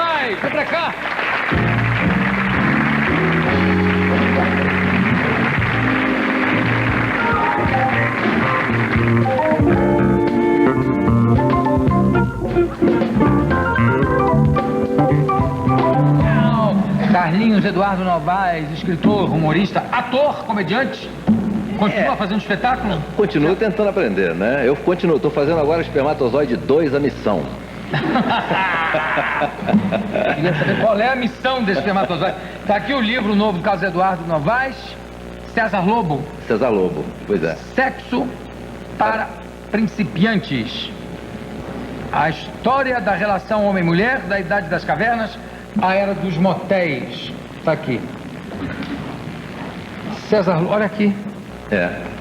Novaes, vem pra cá. Carlinhos Eduardo Novaes, escritor, humorista, ator, comediante. Continua fazendo espetáculo? Continuo tentando aprender, né? Eu continuo, estou fazendo agora o Espermatozoide 2, a missão. Queria saber qual é a missão desse espermatozoide. Tá aqui o livro novo do Carlos Eduardo Novaes, César Lobo. César Lobo, pois é. Sexo para principiantes. A história da relação homem-mulher, da Idade das Cavernas, a Era dos Motéis. Tá aqui. César Lobo, olha aqui.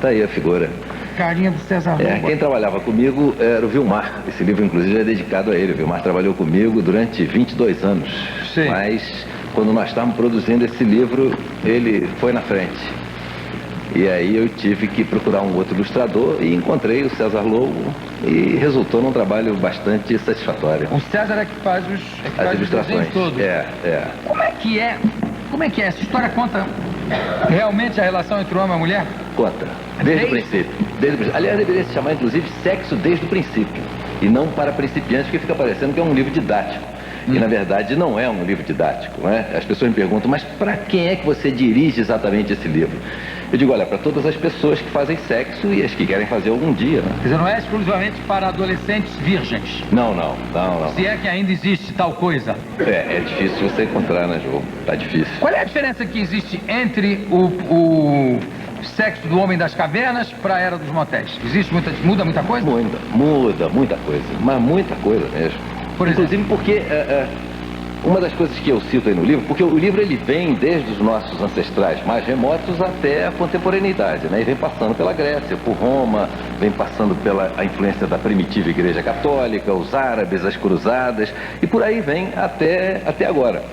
Tá aí a figura. Carinha do César Lobo. Quem trabalhava comigo era o Vilmar. Esse livro, inclusive, é dedicado a ele. O Vilmar trabalhou comigo durante 22 anos. Sim. Mas, quando nós estávamos produzindo esse livro, ele foi na frente. E aí eu tive que procurar um outro ilustrador e encontrei o César Lobo e resultou num trabalho bastante satisfatório. O César é que faz as ilustrações todos. Como é que é? Essa história conta realmente a relação entre o homem e a mulher? Conta. Desde o princípio. Aliás, deveria se chamar, inclusive, Sexo desde o princípio. E não para principiantes, porque fica parecendo que é um livro didático. E, na verdade, não é um livro didático, né? As pessoas me perguntam, mas para quem é que você dirige exatamente esse livro? Eu digo, olha, para todas as pessoas que fazem sexo e as que querem fazer algum dia, né? Quer dizer, não é exclusivamente para adolescentes virgens? Não. Se é que ainda existe tal coisa. É difícil você encontrar, né, João? Tá difícil. Qual é a diferença que existe entre o sexo do homem das cavernas para a Era dos Motéis? Muda muita coisa? Muda muita coisa, mas muita coisa mesmo. Inclusive porque uma das coisas que eu cito aí no livro, porque o livro ele vem desde os nossos ancestrais mais remotos até a contemporaneidade, né? E vem passando pela Grécia, por Roma, vem passando pela a influência da primitiva Igreja Católica, os árabes, as cruzadas, e por aí vem até agora.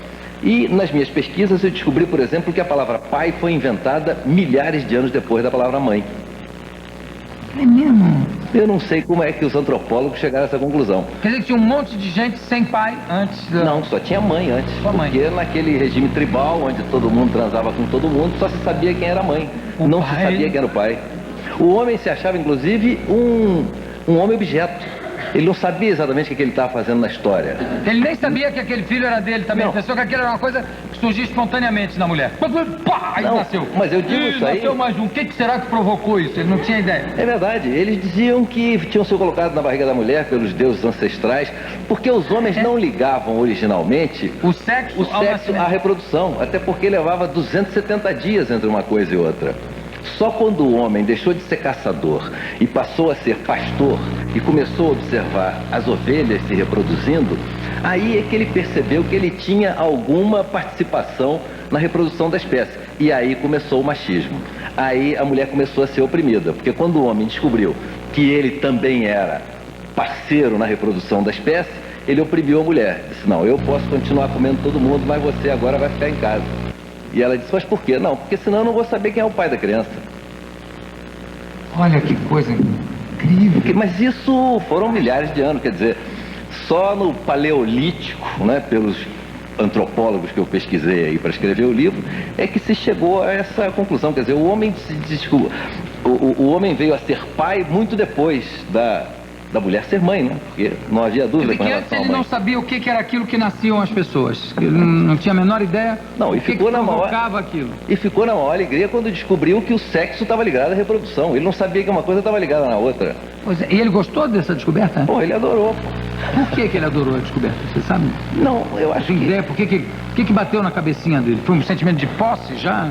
E nas minhas pesquisas eu descobri, por exemplo, que a palavra pai foi inventada milhares de anos depois da palavra mãe. É mesmo? Eu não sei como é que os antropólogos chegaram a essa conclusão. Quer dizer que tinha um monte de gente sem pai antes da... Não, só tinha mãe antes. Só mãe. Porque naquele regime tribal, onde todo mundo transava com todo mundo, só se sabia quem era a mãe. Não se sabia quem era o pai. O homem se achava, inclusive, um homem objeto. Ele não sabia exatamente o que ele estava fazendo na história. Ele nem sabia que aquele filho era dele também. Ele pensou que aquilo era uma coisa que surgia espontaneamente na mulher. Pá, aí nasceu. Mas eu digo isso aí... Nasceu mais um. O que será que provocou isso? Ele não tinha ideia. É verdade. Eles diziam que tinham sido colocados na barriga da mulher pelos deuses ancestrais, porque os homens não ligavam originalmente o sexo à reprodução. Até porque levava 270 dias entre uma coisa e outra. Só quando o homem deixou de ser caçador e passou a ser pastor e começou a observar as ovelhas se reproduzindo, aí é que ele percebeu que ele tinha alguma participação na reprodução da espécie. E aí começou o machismo. Aí a mulher começou a ser oprimida, porque quando o homem descobriu que ele também era parceiro na reprodução da espécie, ele oprimiu a mulher. Disse, não, eu posso continuar comendo todo mundo, mas você agora vai ficar em casa. E ela disse, mas por quê? Não, porque senão eu não vou saber quem é o pai da criança. Olha que coisa incrível. Mas isso foram milhares de anos, quer dizer, só no Paleolítico, né, pelos antropólogos que eu pesquisei aí para escrever o livro, é que se chegou a essa conclusão. Quer dizer, o homem o homem veio a ser pai muito depois da mulher ser mãe, né? Porque não havia dúvida com relação à mãe. Ele não sabia o que era aquilo que nasciam as pessoas. Ele não tinha a menor ideia. Não, e ficou na maior aquilo. E ficou na maior alegria quando descobriu que o sexo estava ligado à reprodução. Ele não sabia que uma coisa estava ligada na outra. Pois é. E ele gostou dessa descoberta? Pô, ele adorou. Por que ele adorou a descoberta? Você sabe? Não, eu acho que... ideia, por que bateu na cabecinha dele? Foi um sentimento de posse já?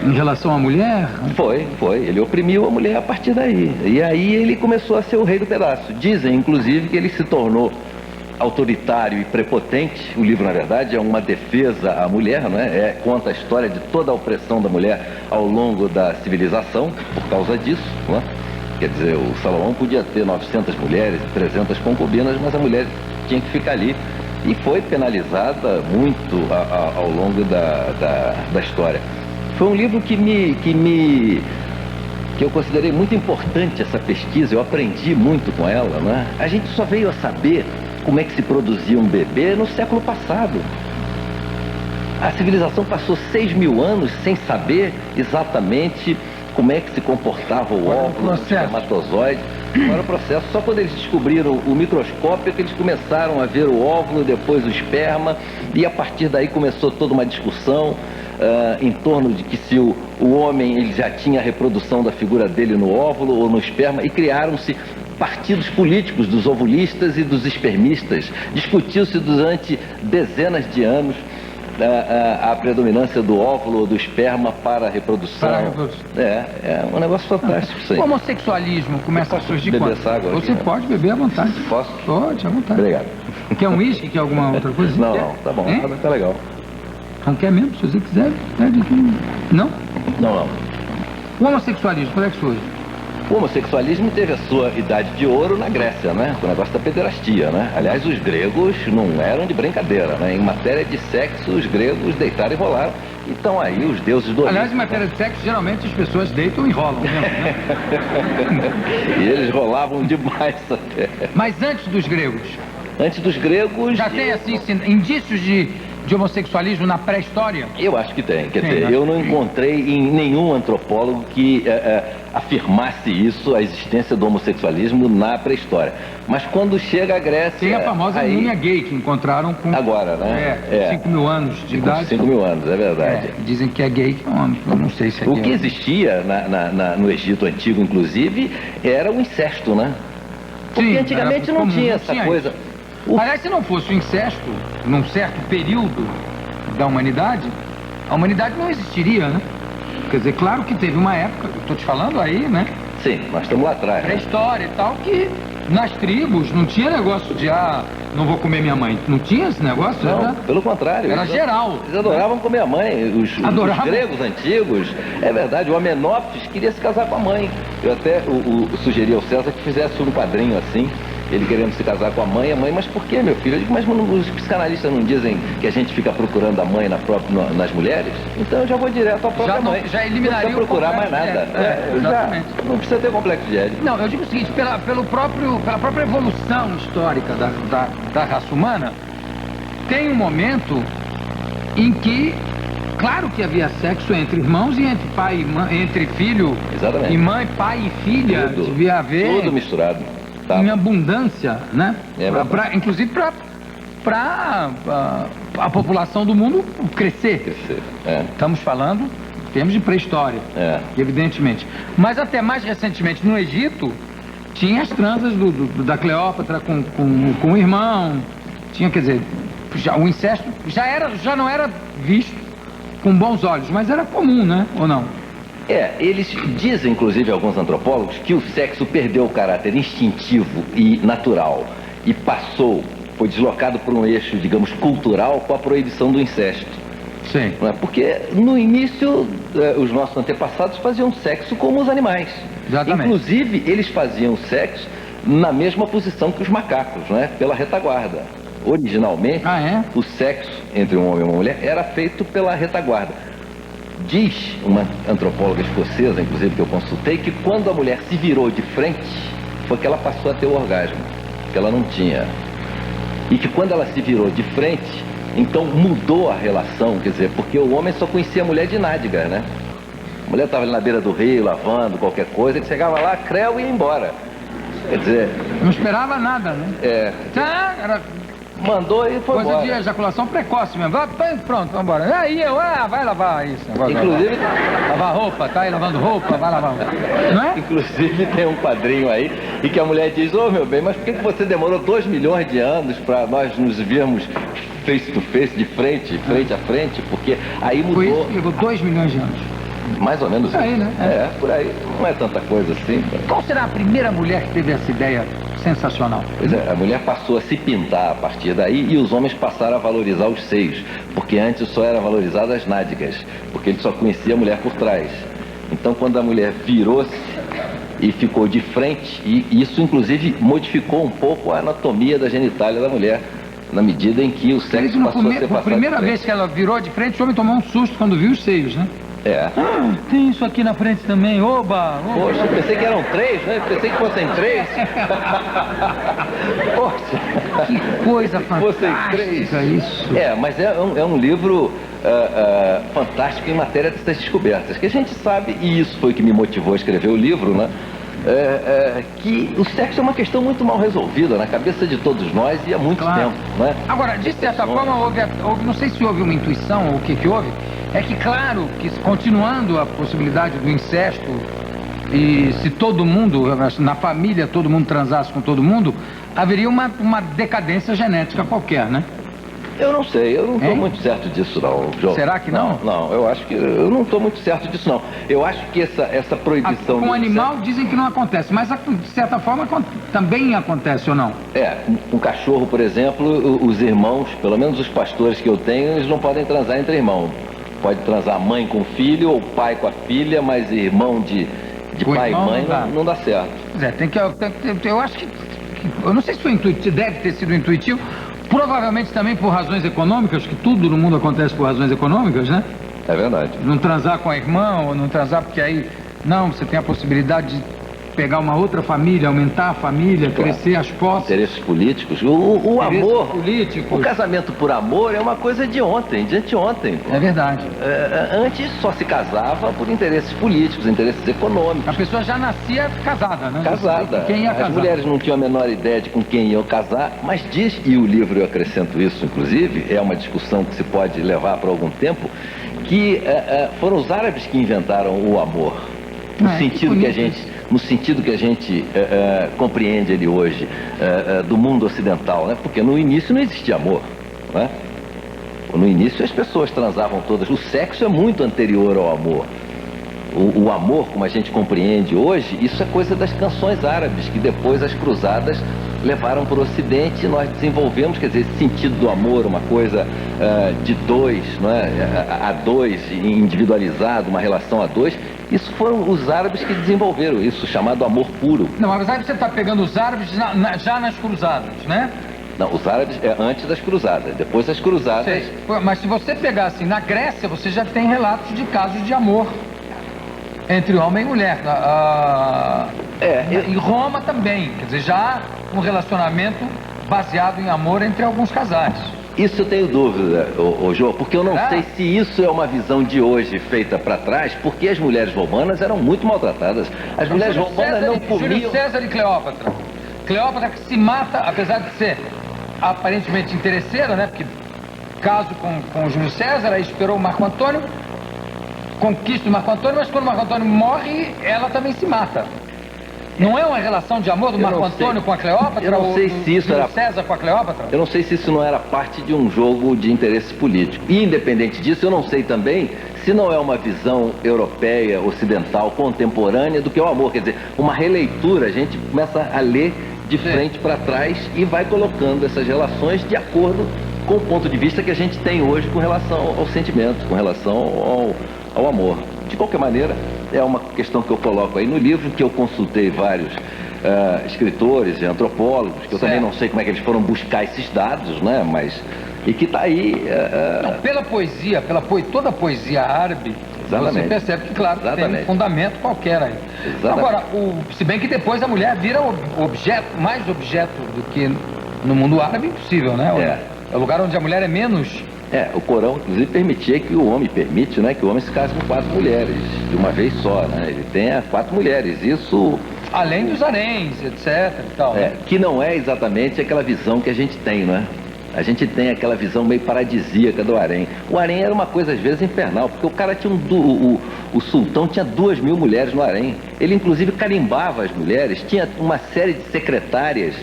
Em relação à mulher? Foi. Ele oprimiu a mulher a partir daí. E aí ele começou a ser o rei do pedaço. Dizem, inclusive, que ele se tornou autoritário e prepotente. O livro, na verdade, é uma defesa à mulher, não é? Conta a história de toda a opressão da mulher ao longo da civilização, por causa disso, não é? Quer dizer, o Salomão podia ter 900 mulheres, 300 concubinas, mas a mulher tinha que ficar ali. E foi penalizada muito ao longo da história. Foi um livro que eu considerei muito importante essa pesquisa, eu aprendi muito com ela, né? A gente só veio a saber como é que se produzia um bebê no século passado. A civilização passou 6.000 anos sem saber exatamente como é que se comportava o óvulo, o espermatozoide. Agora o processo, só quando eles descobriram o microscópio é que eles começaram a ver o óvulo, depois o esperma, e a partir daí começou toda uma discussão em torno de que se o homem ele já tinha a reprodução da figura dele no óvulo ou no esperma, e criaram-se partidos políticos dos ovulistas e dos espermistas. Discutiu-se durante dezenas de anos a predominância do óvulo ou do esperma para a reprodução. É um negócio fantástico isso aí. O homossexualismo começa a surgir quando? Você aqui, pode beber à vontade. Posso? Pode, à vontade. Obrigado. Quer um uísque? Quer alguma outra coisa? Não, tá bom, tá legal. Não quer mesmo? Se você quiser, pede aqui. Não? Não. O homossexualismo, quando é que surge? O homossexualismo teve a sua idade de ouro na Grécia, né? O negócio da pederastia, né? Aliás, os gregos não eram de brincadeira, né? Em matéria de sexo, os gregos deitaram e rolaram. Então aí os deuses do Olimpo... Aliás, em matéria de sexo, geralmente as pessoas deitam e rolam mesmo, né? E eles rolavam demais até. Mas antes dos gregos? Antes dos gregos... Já tem, assim, indícios de homossexualismo na pré-história? Eu acho que tem. Quer dizer, eu não encontrei em nenhum antropólogo que afirmasse isso, a existência do homossexualismo na pré-história. Mas quando chega a Grécia... Tem a famosa múmia gay que encontraram com... Agora, né? 5.000 anos de idade. 5.000 anos, é verdade. Dizem que é gay, que eu não sei se é gay. O que existia no Egito Antigo, inclusive, era o incesto, né? Porque antigamente não tinha essa coisa... Aliás, se não fosse o incesto, num certo período da humanidade, a humanidade não existiria, né? Quer dizer, claro que teve uma época, eu estou te falando aí, né? Sim, nós estamos lá atrás. Pré-história e tal, que nas tribos não tinha negócio de, não vou comer minha mãe. Não tinha esse negócio? Não, pelo contrário. Era geral. Eles adoravam comer a mãe. Os gregos antigos, é verdade, o Amenófis queria se casar com a mãe. Eu até sugeri ao César que fizesse um quadrinho assim, ele querendo se casar com a mãe, mas por que, meu filho? Eu digo, mas os psicanalistas não dizem que a gente fica procurando a mãe nas mulheres? Então eu já vou direto à própria mãe. Já eliminaria não precisa procurar mais nada. Não precisa ter complexo de Édipo. Não, eu digo o seguinte, pela própria evolução histórica da raça humana, tem um momento em que, claro que havia sexo entre irmãos e entre pai e mãe, entre filho e mãe, pai e filha, devia haver... Tudo misturado. Em abundância, né? Inclusive para a população do mundo crescer. Estamos falando em termos de pré-história, evidentemente. Mas até mais recentemente no Egito, tinha as transas da Cleópatra com o irmão. Tinha, quer dizer, o incesto já não era visto com bons olhos, mas era comum, né? Ou não? Eles dizem, inclusive, alguns antropólogos, que o sexo perdeu o caráter instintivo e natural e foi deslocado por um eixo, digamos, cultural com a proibição do incesto. Sim. Porque no início os nossos antepassados faziam sexo como os animais. Exatamente. Inclusive, eles faziam sexo na mesma posição que os macacos, né? Pela retaguarda. Originalmente, o sexo entre um homem e uma mulher era feito pela retaguarda. Diz uma antropóloga escocesa, inclusive, que eu consultei, que quando a mulher se virou de frente, foi que ela passou a ter o orgasmo, que ela não tinha. E que quando ela se virou de frente, então mudou a relação, quer dizer, porque o homem só conhecia a mulher de nádega, né? A mulher estava ali na beira do rio, lavando qualquer coisa, ele chegava lá, creu e ia embora. Quer dizer... Não esperava nada, né? Mandou e foi embora. Coisa de ejaculação precoce mesmo. Pronto, vamos embora. Aí vai lavar isso. Inclusive... Lavar roupa, tá aí lavando roupa, vai lavar roupa. Não é? Inclusive tem um quadrinho aí, e que a mulher diz, meu bem, mas por que você demorou 2 milhões de anos para nós nos vermos face to face, de frente a frente? Porque aí mudou... Foi isso que levou 2 milhões de anos. Mais ou menos. Por aí, né? Por aí. Não é tanta coisa assim. Qual será a primeira mulher que teve essa ideia sensacional? Pois a mulher passou a se pintar a partir daí e os homens passaram a valorizar os seios, porque antes só era valorizado as nádegas, porque ele só conhecia a mulher por trás. Então quando a mulher virou-se e ficou de frente, e isso inclusive modificou um pouco a anatomia da genitália da mulher, na medida em que o sexo passou a ser passado. A primeira vez que ela virou de frente, o homem tomou um susto quando viu os seios, né? Tem isso aqui na frente também, oba! Poxa, pensei que eram 3, né? Pensei que fossem 3. Poxa! Que coisa fantástica isso. Mas é um livro fantástico em matéria dessas descobertas, que a gente sabe, e isso foi o que me motivou a escrever o livro, né? Que o sexo é uma questão muito mal resolvida na cabeça de todos nós e há muito tempo, né? Agora, de certa forma, houve, não sei se houve uma intuição ou o que houve, é que claro, que continuando a possibilidade do incesto, e se todo mundo, na família, todo mundo transasse com todo mundo, haveria uma decadência genética qualquer, né? Eu não sei, eu não estou muito certo disso não, João. Será que não? Não, eu acho que eu não estou muito certo disso não. Eu acho que essa proibição... Com animal dizem que não acontece, mas de certa forma também acontece ou não? Um cachorro, por exemplo, os irmãos, pelo menos os pastores que eu tenho, eles não podem transar entre irmãos. Pode transar mãe com filho ou pai com a filha, mas irmão de pai e mãe não dá certo. Eu acho que... Eu não sei se foi intuitivo, deve ter sido intuitivo, provavelmente também por razões econômicas, que tudo no mundo acontece por razões econômicas, né? É verdade. Não transar com a irmã, ou não transar porque aí... Não, você tem a possibilidade de pegar uma outra família, aumentar a família, crescer as posses. Interesses políticos. O amor, políticos. O casamento por amor é uma coisa de ontem, de anteontem. É verdade. Antes só se casava por interesses políticos, interesses econômicos. A pessoa já nascia casada, né? Casada. Quem ia casar? As mulheres não tinham a menor ideia de com quem iam casar, mas diz, e o livro eu acrescento isso, inclusive, é uma discussão que se pode levar por algum tempo, que foram os árabes que inventaram o amor. No sentido que a gente compreende ele hoje, do mundo ocidental, né? Porque no início não existia amor, né? No início as pessoas transavam todas. O sexo é muito anterior ao amor. O amor, como a gente compreende hoje, isso é coisa das canções árabes, que depois as cruzadas levaram para o Ocidente e nós desenvolvemos, quer dizer, esse sentido do amor, uma coisa de dois, não é? A dois, individualizado, uma relação a dois. Isso foram os árabes que desenvolveram isso, chamado amor puro. Não, mas aí você está pegando os árabes já nas cruzadas, né? Não, os árabes é antes das cruzadas, depois das cruzadas... Sei. Mas se você pegar assim, na Grécia você já tem relatos de casos de amor entre homem e mulher. Em Roma também, quer dizer, já um relacionamento baseado em amor entre alguns casais. Isso eu tenho dúvida, Jô, porque eu não sei se isso é uma visão de hoje feita para trás, porque as mulheres romanas eram muito maltratadas. As mulheres romanas não comiam... Júlio César e Cleópatra. Cleópatra que se mata, apesar de ser aparentemente interesseira, né? Porque caso com Júlio César, aí esperou o Marco Antônio, conquista o Marco Antônio, mas quando o Marco Antônio morre, ela também se mata. Não é uma relação de amor do Marco Antônio com a Cleópatra? Eu não sei se isso era... César com a Cleópatra? Eu não sei se isso não era parte de um jogo de interesse político. E, independente disso, eu não sei também se não é uma visão europeia, ocidental, contemporânea do que é o amor. Quer dizer, uma releitura, a gente começa a ler de frente para trás e vai colocando essas relações de acordo com o ponto de vista que a gente tem hoje com relação ao sentimento, com relação ao amor. De qualquer maneira, é uma questão que eu coloco aí no livro, que eu consultei vários escritores e antropólogos, que eu também não sei como é que eles foram buscar esses dados, né? Mas, e que está aí... Não, pela poesia, toda a poesia árabe, você percebe que, claro, tem um fundamento qualquer aí. Agora, se bem que depois a mulher vira mais objeto do que no mundo árabe, impossível, né? É o lugar onde a mulher é menos... o Corão, inclusive, permitia que o homem, né, que o homem se case com 4 mulheres, de uma vez só, né? Ele tem 4 mulheres, isso... Além dos haréns, etc. e tal. Que não é exatamente aquela visão que a gente tem, não é? A gente tem aquela visão meio paradisíaca do harém. O harém era uma coisa, às vezes, infernal, porque o cara tinha o sultão tinha 2.000 mulheres no harém. Ele, inclusive, carimbava as mulheres, tinha uma série de secretárias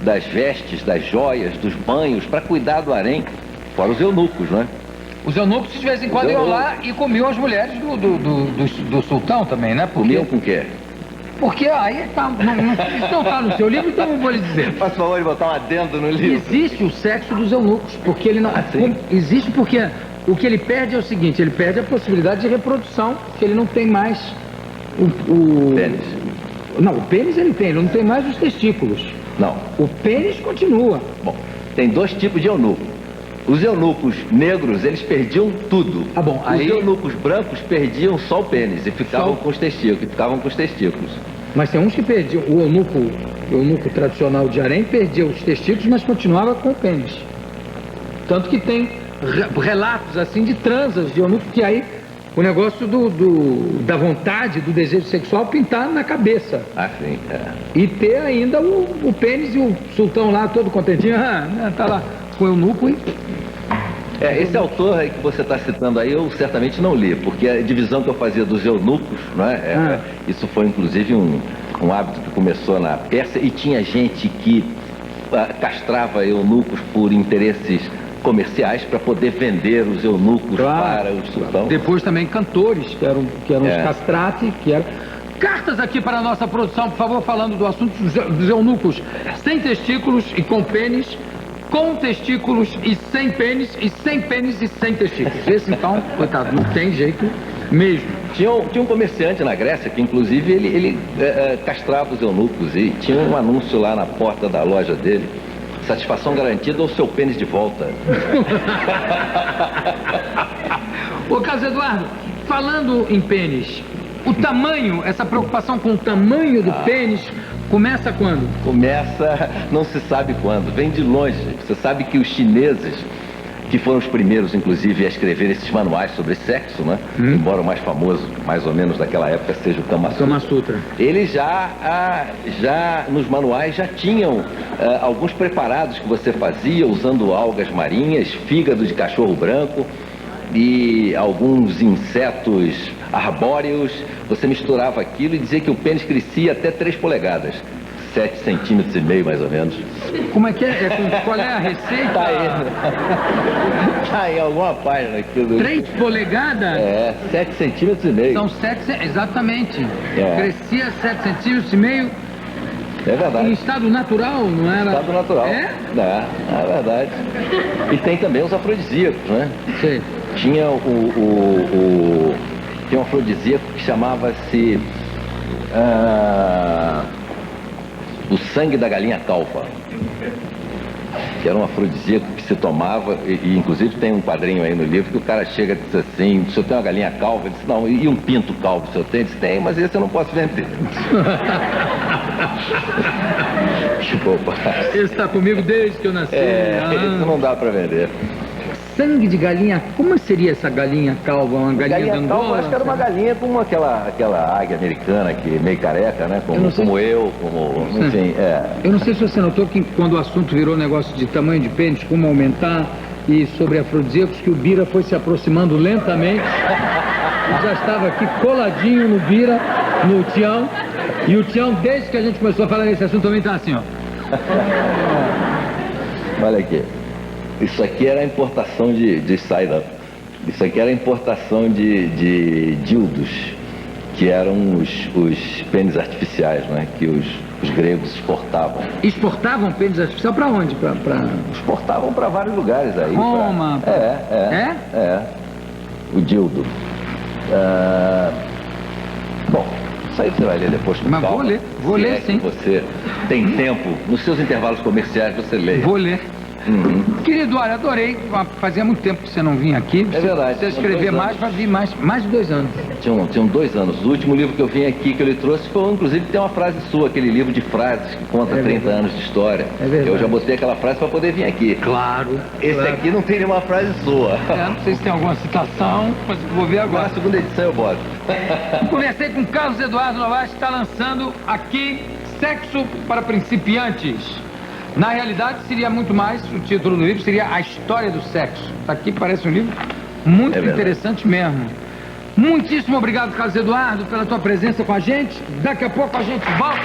das vestes, das joias, dos banhos, para cuidar do harém. Fora os eunucos, não é? Os eunucos, de vez em quando, iam lá e comiam as mulheres do sultão também, né? Comiam com o quê? Porque aí tá, isso não está no seu livro, então eu vou lhe dizer. Faz favor de botar um adendo no livro. Existe o sexo dos eunucos, porque ele não... Existe porque o que ele perde é o seguinte, ele perde a possibilidade de reprodução, porque ele não tem mais o pênis. Não, o pênis ele tem, ele não tem mais os testículos. Não. O pênis continua. Bom, tem 2 tipos de eunuco. Os eunucos negros, eles perdiam tudo. Os eunucos brancos perdiam só o pênis e ficavam com os testículos. Mas tem uns que perdiam, o eunuco tradicional de harém perdia os testículos, mas continuava com o pênis. Tanto que tem relatos assim de transas de eunuco, que aí o negócio da vontade, do desejo sexual pintar na cabeça. Ah, sim, E ter ainda o pênis e o sultão lá todo contentinho, tá lá com o eunuco. Esse autor aí que você está citando aí, eu certamente não li, porque a divisão que eu fazia dos eunucos, não é? Isso foi inclusive um hábito que começou na Pérsia, e tinha gente que castrava eunucos por interesses comerciais para poder vender os eunucos para o sultão. Depois também cantores, que eram os castrati, que eram... Cartas aqui para a nossa produção, por favor, falando do assunto dos eunucos sem testículos e com pênis, com testículos e sem pênis e sem testículos. Esse então, coitado, não tem jeito mesmo. Tinha um comerciante na Grécia que inclusive ele castrava os eunucos, e tinha um anúncio lá na porta da loja dele: satisfação garantida ou seu pênis de volta. Ô Carlos Eduardo, falando em pênis, o tamanho, essa preocupação com o tamanho do pênis começa quando? Começa, não se sabe quando, vem de longe. Você sabe que os chineses, que foram os primeiros, inclusive, a escrever esses manuais sobre sexo, né? Embora o mais famoso, mais ou menos daquela época, seja o Kama Sutra. Kama Sutra. Eles já nos manuais já tinham alguns preparados que você fazia usando algas marinhas, fígado de cachorro branco e alguns insetos arbóreos. Você misturava aquilo e dizia que o pênis crescia até 3 polegadas. 7,5 centímetros mais ou menos. Como é que é? Qual é a receita? Tá aí alguma página aqui do... 3 polegadas? 7,5 centímetros. São 7, exatamente. Crescia 7,5 centímetros. É verdade. Em estado natural, não era? Estado natural. É verdade. E tem também os afrodisíacos, né? Sim. Tinha tinha um afrodisíaco que chamava-se o sangue da galinha calva, que era um afrodisíaco que se tomava, e inclusive tem um quadrinho aí no livro que o cara chega e diz assim: o senhor tem uma galinha calva? Ele disse: não. E um pinto calvo o senhor tem? Ele disse: tem, mas esse eu não posso vender. Opa. Esse está comigo desde que eu nasci. Esse não dá para vender. Sangue de galinha, como seria essa galinha calva? Uma galinha de Angola? Calva, acho que era uma galinha como aquela águia americana, que é meio careca, né? Enfim, Eu não sei se você notou que quando o assunto virou negócio de tamanho de pênis, como aumentar, e sobre afrodisíacos, que o Bira foi se aproximando lentamente, e já estava aqui coladinho no Bira, no Tião, e o Tião, desde que a gente começou a falar nesse assunto, também está assim, ó. Olha aqui. Isso aqui era a importação de side-up. Isso aqui era a importação de dildos, que eram os pênis artificiais, né? Que os gregos exportavam. Exportavam pênis artificial para onde? Exportavam para vários lugares aí. Roma. O dildo. Bom, isso aí você vai ler depois com calma. Mas vou ler sim. Você tem tempo, nos seus intervalos comerciais você lê. Vou ler. Querido, olha, adorei. Fazia muito tempo que você não vinha aqui. É verdade. Se você escrever mais, vai vir mais de 2 anos. Tinham 2 anos. O último livro que eu vim aqui, que ele trouxe, foi, inclusive, tem uma frase sua, aquele livro de frases que conta 30 anos de história. É verdade. Eu já botei aquela frase para poder vir aqui. Claro. Esse aqui não tem nenhuma frase sua. Não sei se tem alguma citação, mas vou ver agora. Na segunda edição eu boto. Conversei com Carlos Eduardo Novaes, que está lançando aqui Sexo para Principiantes. Na realidade, seria muito mais, o título do livro seria A História do Sexo. Tá aqui, parece um livro muito interessante mesmo. Muitíssimo obrigado, Carlos Eduardo, pela tua presença com a gente. Daqui a pouco a gente volta.